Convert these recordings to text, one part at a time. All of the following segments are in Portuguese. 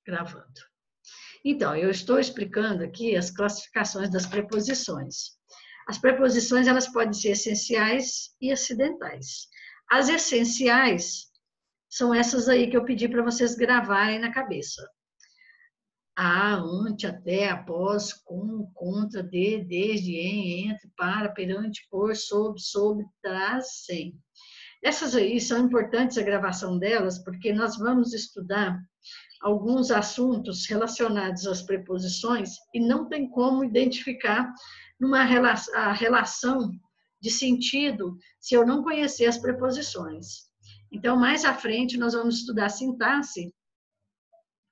Gravando. Então, eu estou explicando aqui as classificações das preposições. As preposições, elas podem ser essenciais e acidentais. As essenciais são essas aí que eu pedi para vocês gravarem na cabeça. A, ante, até, após, com, contra, de, desde, em, entre, para, perante, por, sob, traz, sem. Essas aí são importantes a gravação delas, porque nós vamos estudar alguns assuntos relacionados às preposições e não tem como identificar a relação de sentido se eu não conhecer as preposições. Então, mais à frente, nós vamos estudar sintaxe.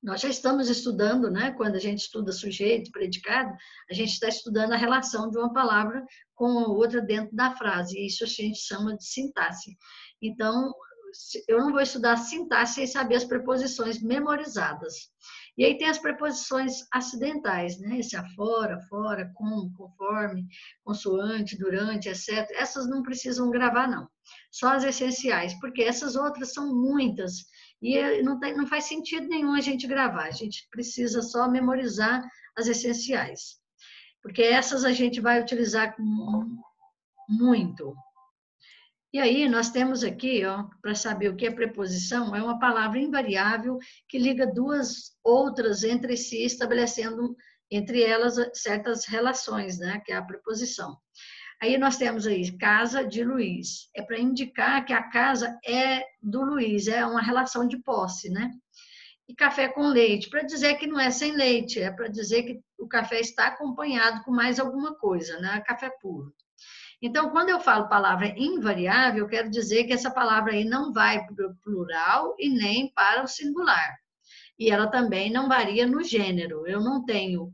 Nós já estamos estudando, né? Quando a gente estuda sujeito, predicado, a gente está estudando a relação de uma palavra com outra dentro da frase, e isso a gente chama de sintaxe. Então, eu não vou estudar sintaxe sem saber as preposições memorizadas. E aí tem as preposições acidentais, né? Esse afora, fora, como, conforme, consoante, durante, etc. Essas não precisam gravar, não. Só as essenciais, porque essas outras são muitas. E não faz sentido nenhum a gente gravar. A gente precisa só memorizar as essenciais. Porque essas a gente vai utilizar muito. E aí, nós temos aqui, para saber o que é preposição, é uma palavra invariável que liga duas outras entre si, estabelecendo entre elas certas relações, né? Que é a preposição. Aí nós temos aí, casa de Luiz. É para indicar que a casa é do Luiz, é uma relação de posse, né? E café com leite, para dizer que não é sem leite, é para dizer que o café está acompanhado com mais alguma coisa, né? Café puro. Então, quando eu falo palavra invariável, eu quero dizer que essa palavra aí não vai para o plural e nem para o singular. E ela também não varia no gênero. Eu não tenho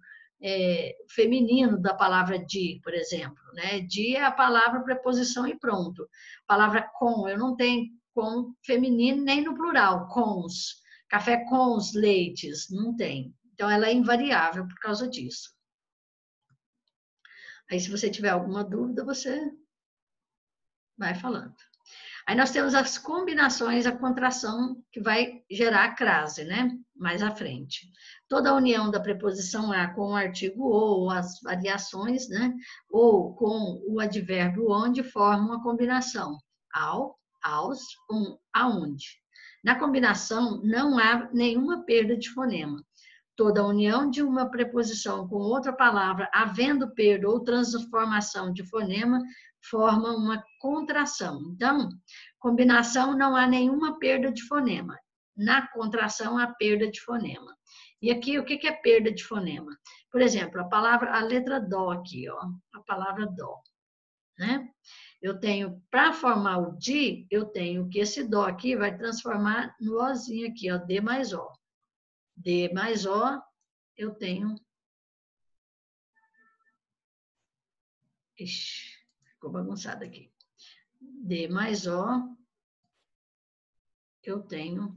feminino da palavra de, por exemplo, né? De é a palavra preposição e pronto. Palavra com, eu não tenho com feminino nem no plural, cons. Café com os leites, não tem. Então, ela é invariável por causa disso. Aí, se você tiver alguma dúvida, você vai falando. Aí nós temos as combinações, a contração que vai gerar a crase, né? Mais à frente. Toda a união da preposição a com o artigo ou as variações, né? Ou com o advérbio onde formam uma combinação. Ao, aos, aonde. Na combinação não há nenhuma perda de fonema. Toda a união de uma preposição com outra palavra, havendo perda ou transformação de fonema, forma uma contração. Então, combinação não há nenhuma perda de fonema. Na contração, há perda de fonema. E aqui, o que é perda de fonema? Por exemplo, a letra dó aqui, ó, a palavra dó, né? Eu tenho, para formar o di, eu tenho que esse dó aqui vai transformar no ozinho aqui, ó, D mais ó. D mais ó, eu tenho... Ixi, ficou bagunçado aqui. D mais ó, eu tenho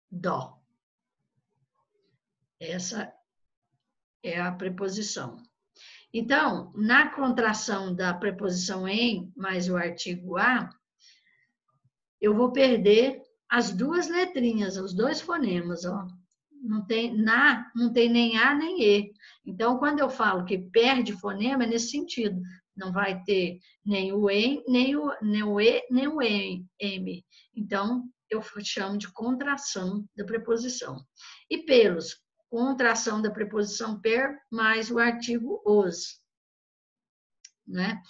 dó. Essa é a preposição. Então, na contração da preposição em mais o artigo a, eu vou perder as duas letrinhas, os dois fonemas, ó. Não tem nem A nem E. Então, quando eu falo que perde fonema, é nesse sentido. Não vai ter nem o E, nem o E, nem o M. Então, eu chamo de contração da preposição. E pelos, contração da preposição per mais o artigo os. Né?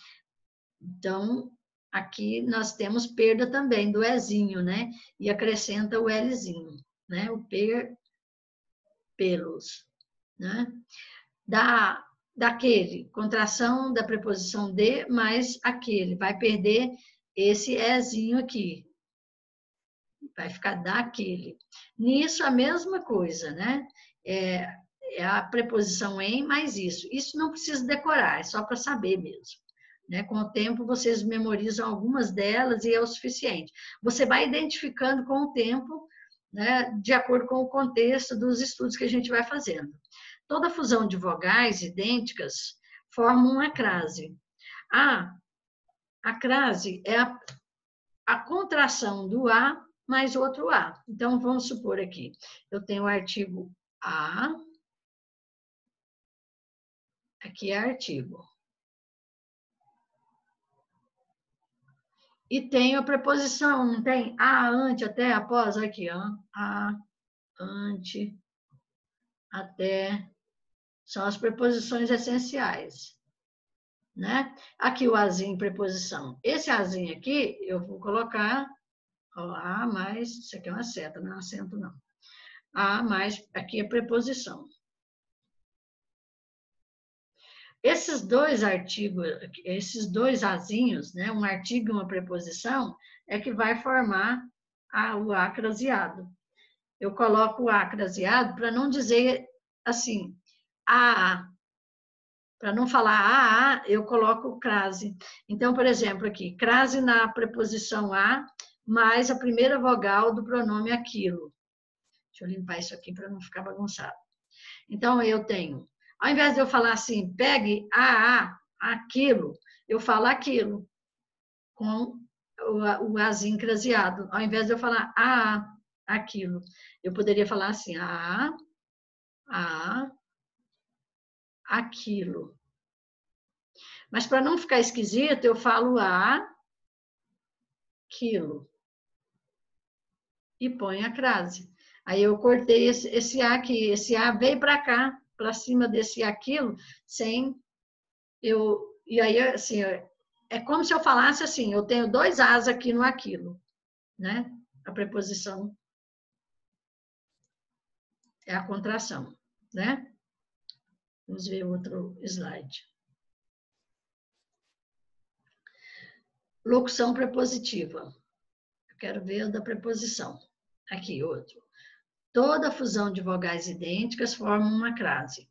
Então, aqui nós temos perda também do ezinho, né? E acrescenta o Lzinho, né? O pelos, né? Daquele, contração da preposição de mais aquele, vai perder esse ezinho aqui, vai ficar daquele. Nisso, a mesma coisa, né? É a preposição em mais isso. Isso não precisa decorar, é só para saber mesmo. Né? Com o tempo, vocês memorizam algumas delas e é o suficiente. Você vai identificando com o tempo, né, de acordo com o contexto dos estudos que a gente vai fazendo. Toda fusão de vogais idênticas forma uma crase. A crase é a contração do A mais outro A. Então, vamos supor aqui, eu tenho o artigo A, aqui é artigo. E tenho a preposição, não tem? A, ante, até, após, aqui, ó. A, ante, até. São as preposições essenciais, né? Aqui o azinho, preposição. Esse azinho aqui, eu vou colocar, ó, A mais, isso aqui é uma seta, não é um acento, não. A mais, aqui é preposição. Esses dois artigos, esses dois azinhos, né? Um artigo e uma preposição, é que vai formar o A craseado. Eu coloco o A craseado para não dizer assim, A. Para não falar eu coloco o crase. Então, por exemplo, aqui, crase na preposição a, mais a primeira vogal do pronome aquilo. Deixa eu limpar isso aqui para não ficar bagunçado. Então, eu tenho, ao invés de eu falar assim, pegue aquilo, eu falo aquilo, com o azinho craseado. Ao invés de eu falar aquilo, eu poderia falar assim, aquilo. Mas para não ficar esquisito, eu falo aquilo. E ponho a crase. Aí eu cortei esse A aqui. Esse A veio para cá, para cima desse aquilo, sem eu. E aí, assim, é como se eu falasse assim: eu tenho dois As aqui no aquilo, né? A preposição é a contração, né? Vamos ver outro slide. Locução prepositiva. Eu quero ver o da preposição. Aqui, outro. Toda fusão de vogais idênticas forma uma crase.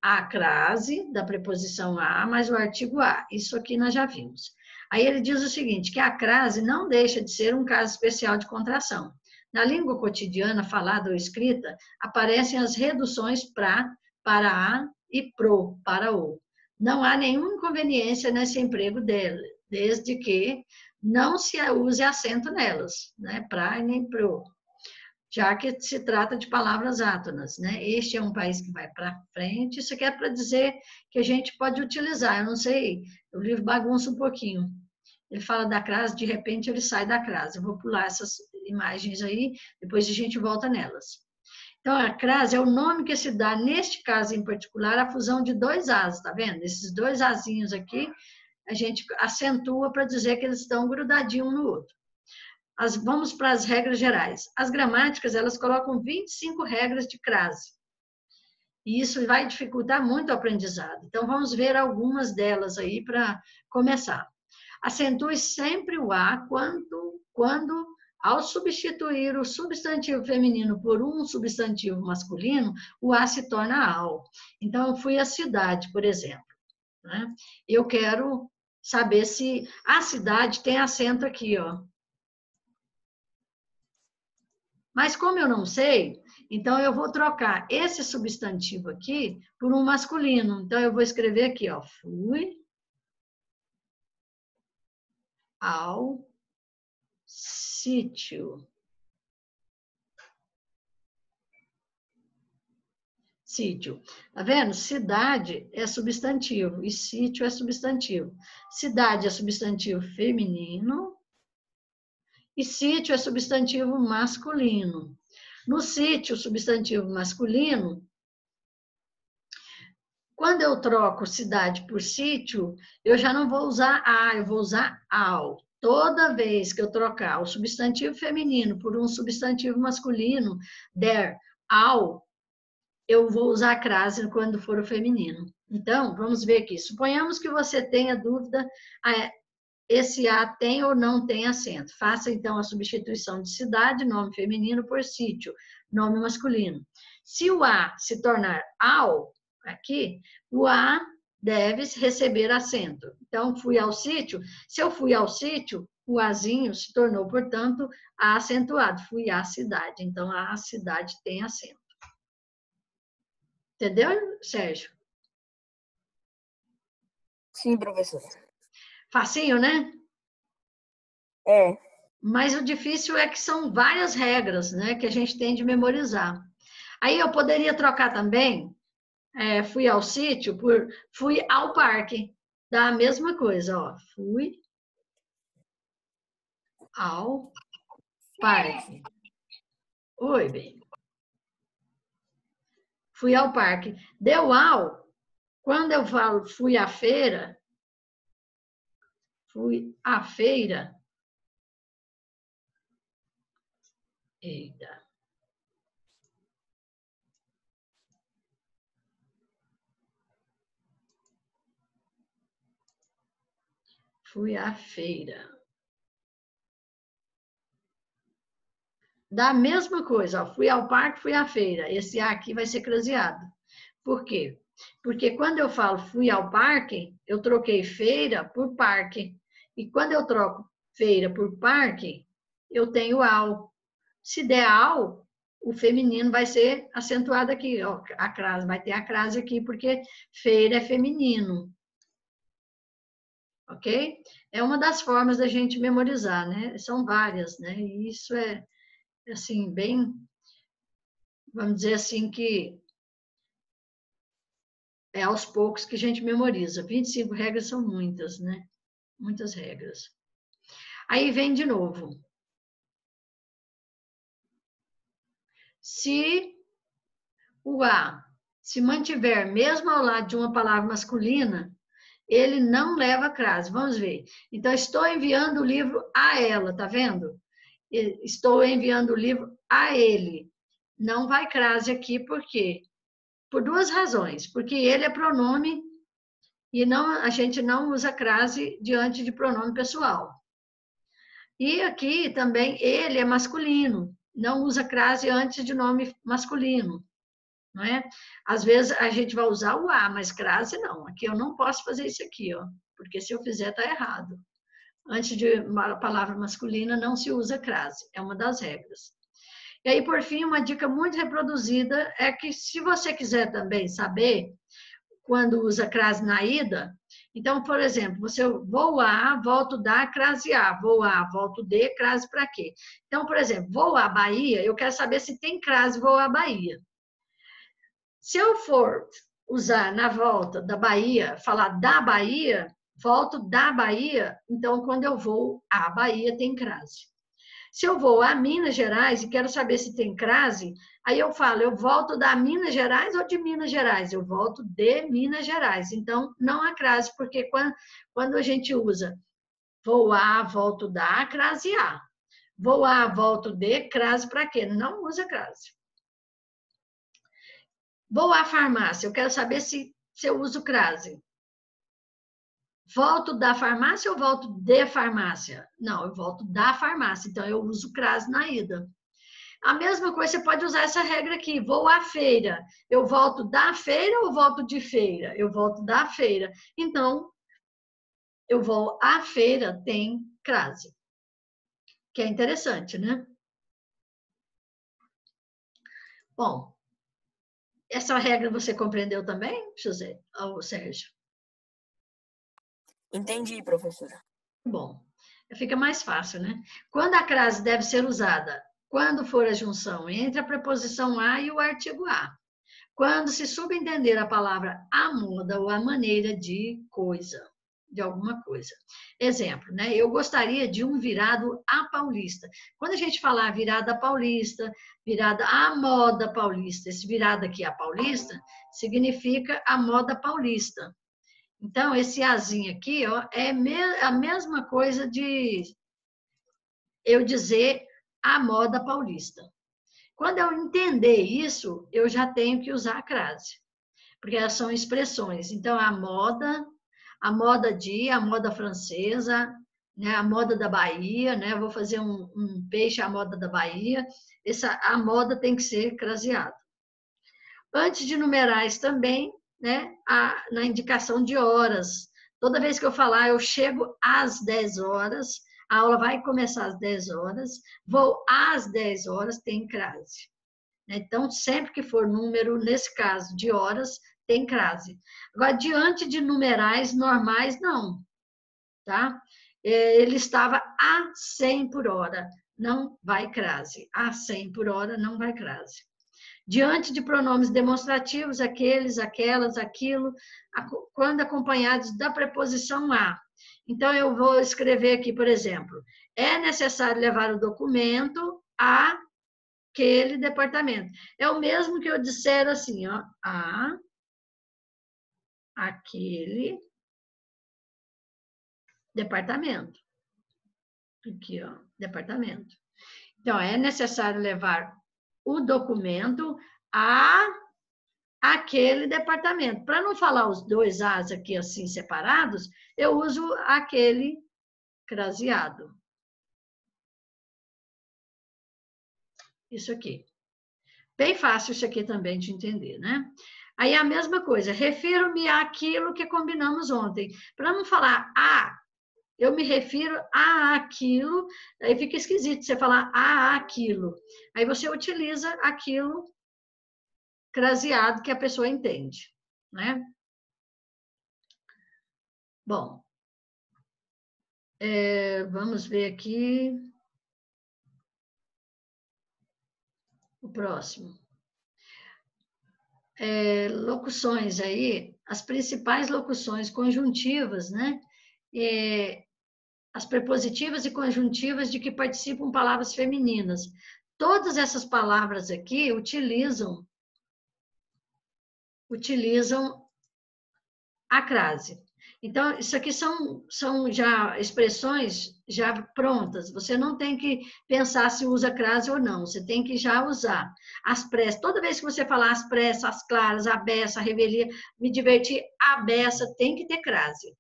A crase da preposição a mais o artigo a. Isso aqui nós já vimos. Aí ele diz o seguinte, que a crase não deixa de ser um caso especial de contração. Na língua cotidiana, falada ou escrita, aparecem as reduções para a e pro, para o. Não há nenhuma inconveniência nesse emprego dele, desde que não se use acento nelas, né? Pra e nem pro, já que se trata de palavras átonas, né? Este é um país que vai para frente, isso aqui é para dizer que a gente pode utilizar, eu não sei, o livro bagunça um pouquinho. Ele fala da crase, de repente ele sai da crase. Eu vou pular essas imagens aí, depois a gente volta nelas. Então, a crase é o nome que se dá, neste caso em particular, a fusão de dois As, tá vendo? Esses dois Azinhos aqui, a gente acentua para dizer que eles estão grudadinhos um no outro. Vamos para as regras gerais. As gramáticas, elas colocam 25 regras de crase. E isso vai dificultar muito o aprendizado. Então, vamos ver algumas delas aí para começar. Acentue sempre o A quando, ao substituir o substantivo feminino por um substantivo masculino, o A se torna AL. Então, eu fui à cidade, por exemplo, né? Eu quero saber se a cidade tem acento aqui, ó. Mas como eu não sei, então eu vou trocar esse substantivo aqui por um masculino. Então eu vou escrever aqui, ó, fui ao sítio. Sítio. Tá vendo? Cidade é substantivo e sítio é substantivo. Cidade é substantivo feminino e sítio é substantivo masculino. No sítio, substantivo masculino, quando eu troco cidade por sítio, eu já não vou usar a, eu vou usar ao. Toda vez que eu trocar o substantivo feminino por um substantivo masculino, der, ao, eu vou usar a crase quando for o feminino. Então, vamos ver aqui. Suponhamos que você tenha dúvida, esse A tem ou não tem acento. Faça, então, a substituição de cidade, nome feminino, por sítio, nome masculino. Se o A se tornar ao, aqui, o A deve receber acento. Então, fui ao sítio. Se eu fui ao sítio, o Azinho se tornou, portanto, A acentuado. Fui à cidade. Então, a cidade tem acento. Entendeu, Sérgio? Sim, professor. Facinho, né? É. Mas o difícil é que são várias regras, né, que a gente tem de memorizar. Aí eu poderia trocar também, fui ao sítio por fui ao parque. Dá a mesma coisa, ó. Fui ao parque. Oi, bem. Fui ao parque. Deu ao. Quando eu falo fui à feira, fui à feira. Eita. Fui à feira. Da mesma coisa, ó, fui ao parque, fui à feira. Esse A aqui vai ser craseado. Por quê? Porque quando eu falo fui ao parque, eu troquei feira por parque. E quando eu troco feira por parque, eu tenho ao. Se der ao, o feminino vai ser acentuado aqui, ó, a crase, vai ter a crase aqui, porque feira é feminino. Ok? É uma das formas da gente memorizar, né? São várias, né? E isso é, assim, bem, vamos dizer assim, que é aos poucos que a gente memoriza. 25 regras são muitas, né? Muitas regras. Aí vem de novo. Se o A se mantiver mesmo ao lado de uma palavra masculina, ele não leva crase. Vamos ver. Então, estou enviando o livro a ela, tá vendo? Estou enviando o livro a ele. Não vai crase aqui, por quê? Por duas razões. Porque ele é pronome e não, a gente não usa crase diante de pronome pessoal. E aqui também ele é masculino, não usa crase antes de nome masculino, não é? Às vezes a gente vai usar o a, mas crase não. Aqui eu não posso fazer isso aqui, ó, porque se eu fizer tá errado. Antes de uma palavra masculina não se usa crase, é uma das regras. E aí, por fim, uma dica muito reproduzida é que se você quiser também saber quando usa crase na ida. Então, por exemplo, você vou a, volto da, crase a, vou a, volto de, crase para quê? Então, por exemplo, vou à Bahia, eu quero saber se tem crase vou à Bahia. Se eu for usar na volta da Bahia, falar da Bahia, volto da Bahia, então quando eu vou à Bahia tem crase. Se eu vou a Minas Gerais e quero saber se tem crase, aí eu falo, eu volto da Minas Gerais ou de Minas Gerais? Eu volto de Minas Gerais. Então, não há crase, porque quando a gente usa vou a, volto da, crase a. Vou a, volto de, crase para quê? Não usa crase. Vou à farmácia, eu quero saber se eu uso crase. Volto da farmácia ou volto de farmácia? Não, eu volto da farmácia, então eu uso crase na ida. A mesma coisa, você pode usar essa regra aqui. Vou à feira. Eu volto da feira ou volto de feira? Eu volto da feira. Então, eu vou à feira, tem crase. Que é interessante, né? Bom, essa regra você compreendeu também, José? Ou Sérgio? Entendi, professora. Bom, fica mais fácil, né? Quando a crase deve ser usada? Quando for a junção entre a preposição a e o artigo a. Quando se subentender a palavra a moda ou a maneira de coisa, de alguma coisa. Exemplo, né? Eu gostaria de um virado à paulista. Quando a gente falar virada paulista, virada à moda paulista, esse virado aqui à paulista, significa a moda paulista. Então, esse azinho aqui, ó, é a mesma coisa de eu dizer a moda paulista. Quando eu entender isso, eu já tenho que usar a crase, porque elas são expressões. Então, a moda a moda francesa, né, a moda da Bahia, né, eu vou fazer um peixe à moda da Bahia, a moda tem que ser craseada. Antes de numerais também, né, na indicação de horas. Toda vez que eu falar, eu chego às 10 horas, a aula vai começar às 10 horas, vou às 10 horas, tem crase. Então, sempre que for número, nesse caso, de horas, tem crase. Agora, diante de numerais normais, não, tá? ele estava a 100 por hora. Não vai crase. A 100 por hora não vai crase. Diante de pronomes demonstrativos, aqueles, aquelas, aquilo, quando acompanhados da preposição a. Então, eu vou escrever aqui, por exemplo, é necessário levar o documento àquele departamento. É o mesmo que eu disser assim, ó, aquele departamento. Aqui, ó, departamento. Então, é necessário levar o documento àquele departamento. Para não falar os dois As aqui assim separados, eu uso aquele craseado. Isso aqui. Bem fácil isso aqui também de entender, né? Aí a mesma coisa, refiro-me àquilo que combinamos ontem. Para não falar eu me refiro a aquilo, aí fica esquisito você falar a aquilo. Aí você utiliza aquilo craseado que a pessoa entende, né? Bom, vamos ver aqui o próximo. Locuções aí, as principais locuções conjuntivas, né? As prepositivas e conjuntivas de que participam palavras femininas. Todas essas palavras aqui utilizam a crase. Então, isso aqui são já expressões já prontas. Você não tem que pensar se usa crase ou não. Você tem que já usar. As pressas, toda vez que você falar as pressas, as claras, a beça, a revelia, me divertir, a beça, tem que ter crase,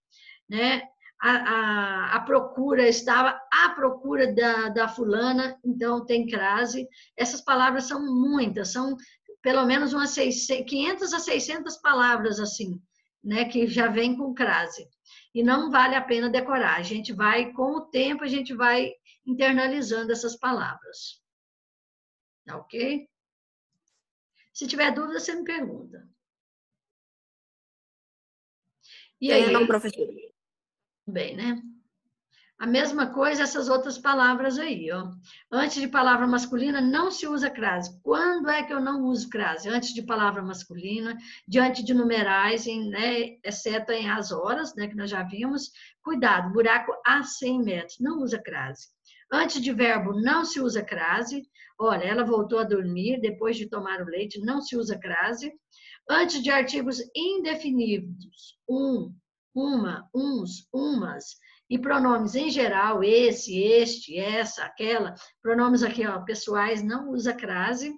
né? A procura, estava à procura da fulana, então tem crase. Essas palavras são muitas, são pelo menos umas 500 a 600 palavras assim, né, que já vem com crase. E não vale a pena decorar. A gente vai, com o tempo, a gente vai internalizando essas palavras. Tá ok? Se tiver dúvida, você me pergunta. E aí? Não, professora. Bem, né? A mesma coisa essas outras palavras aí, ó. Antes de palavra masculina, não se usa crase. Quando é que eu não uso crase? Antes de palavra masculina, diante de numerais, né, exceto em as horas, né, que nós já vimos. Cuidado, buraco a 100 metros, não usa crase. Antes de verbo, não se usa crase. Olha, ela voltou a dormir depois de tomar o leite, não se usa crase. Antes de artigos indefinidos, uma, uns, umas, e pronomes em geral, esse, este, essa, aquela, pronomes aqui, ó, pessoais, não usa crase.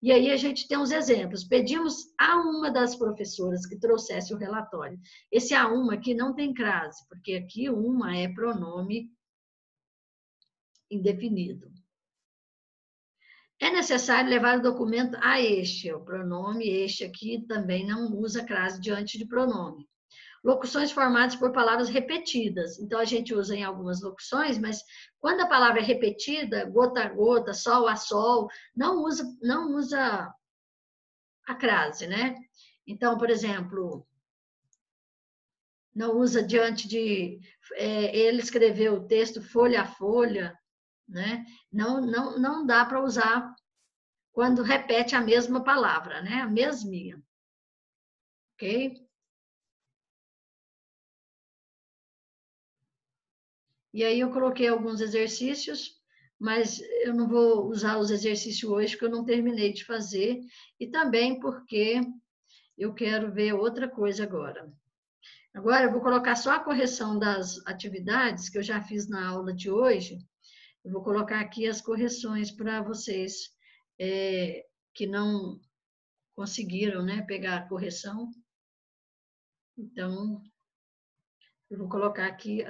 E aí a gente tem uns exemplos. Pedimos a uma das professoras que trouxesse o relatório. Esse a uma aqui não tem crase, porque aqui uma é pronome indefinido. É necessário levar o documento a este, o pronome este aqui também não usa crase diante de pronome. Locuções formadas por palavras repetidas. Então, a gente usa em algumas locuções, mas quando a palavra é repetida, gota a gota, sol a sol, não usa a crase, né? Então, por exemplo, não usa diante de... ele escreveu o texto folha a folha, né? Não dá para usar quando repete a mesma palavra, né? A mesminha. Ok? E aí eu coloquei alguns exercícios, mas eu não vou usar os exercícios hoje, porque eu não terminei de fazer, e também porque eu quero ver outra coisa agora. Agora eu vou colocar só a correção das atividades que eu já fiz na aula de hoje. Eu vou colocar aqui as correções para vocês que não conseguiram, né, pegar a correção. Então, eu vou colocar aqui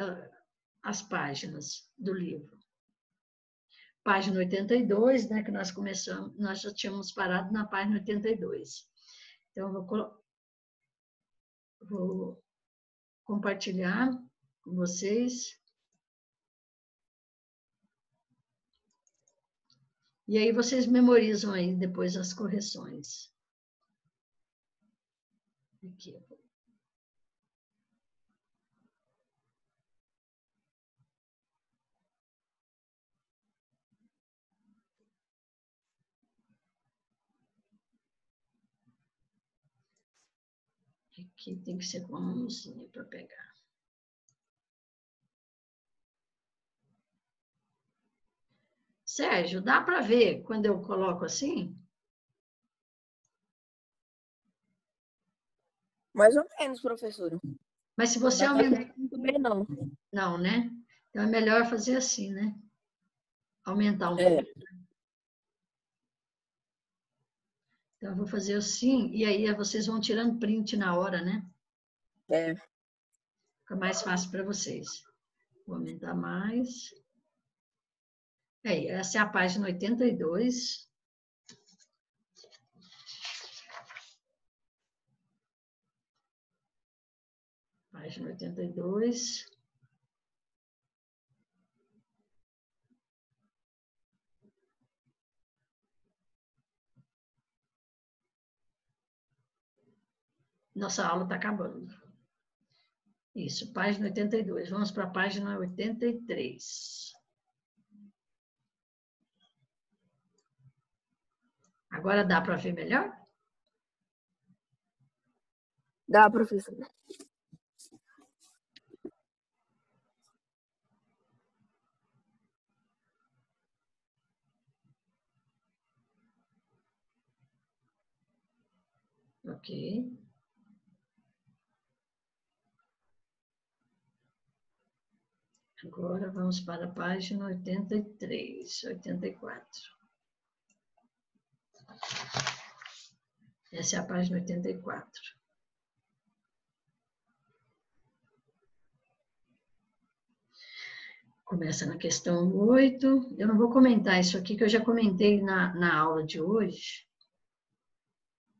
as páginas do livro. Página 82, né, que nós começamos, nós já tínhamos parado na página 82. Então, eu vou compartilhar com vocês. E aí vocês memorizam aí depois as correções. Aqui. Aqui tem que ser com a mãozinha para pegar. Sérgio, dá para ver quando eu coloco assim? Mais ou menos, professora. Mas se você Dá para aumentar... ver muito bem, não. Não, né? Então é melhor fazer assim, né? Aumentar um É, pouco. Então eu vou fazer assim, e aí vocês vão tirando print na hora, né? é. Fica mais fácil para vocês. Vou aumentar mais. Aí, essa é a página 82. Página 82. Nossa aula está acabando. Isso, página 82. Vamos para a página 83. Agora dá para ver melhor? Dá, professora. Ok. Agora vamos para a página 83, 84. Essa é a página 84. Começa na questão 8. Eu não vou comentar isso aqui, que eu já comentei na aula de hoje.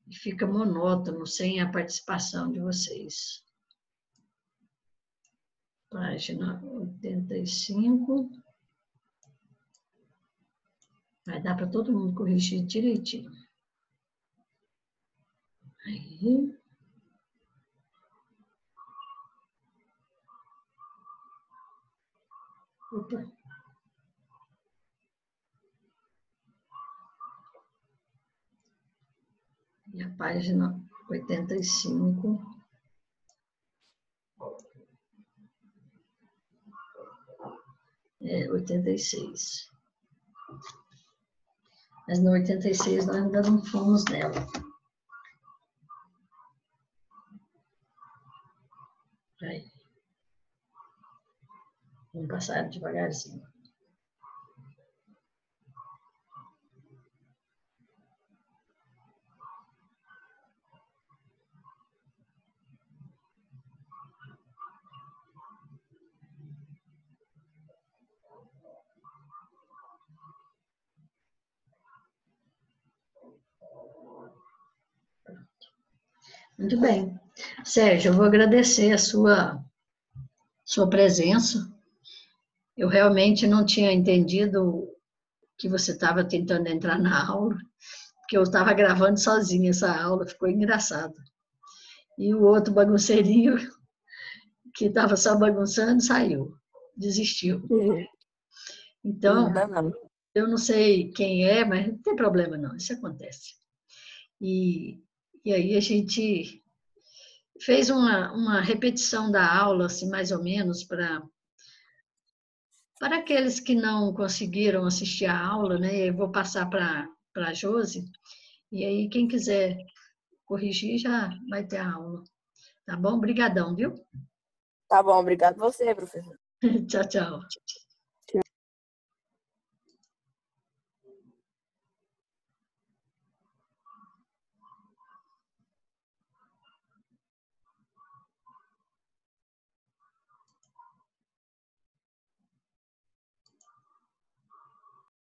E fica monótono sem a participação de vocês. Página 85. Vai dar para todo mundo corrigir direitinho. Aí. Opa. E a página 85. É 86. Mas no 86 nós ainda não fomos nela. Aí. Vamos passar devagarzinho. Muito bem. Sérgio, eu vou agradecer a sua presença. Eu realmente não tinha entendido que você estava tentando entrar na aula, porque eu estava gravando sozinha essa aula, ficou engraçado. E o outro bagunceirinho, que estava só bagunçando, saiu, desistiu. Então, Não. eu não sei quem é, mas não tem problema não, isso acontece. E aí a gente fez uma repetição da aula, assim, mais ou menos, para aqueles que não conseguiram assistir a aula, né? Eu vou passar para a Josi, e aí quem quiser corrigir já vai ter a aula. Tá bom? Obrigadão, viu? Tá bom, obrigado você, professor. Tchau, tchau.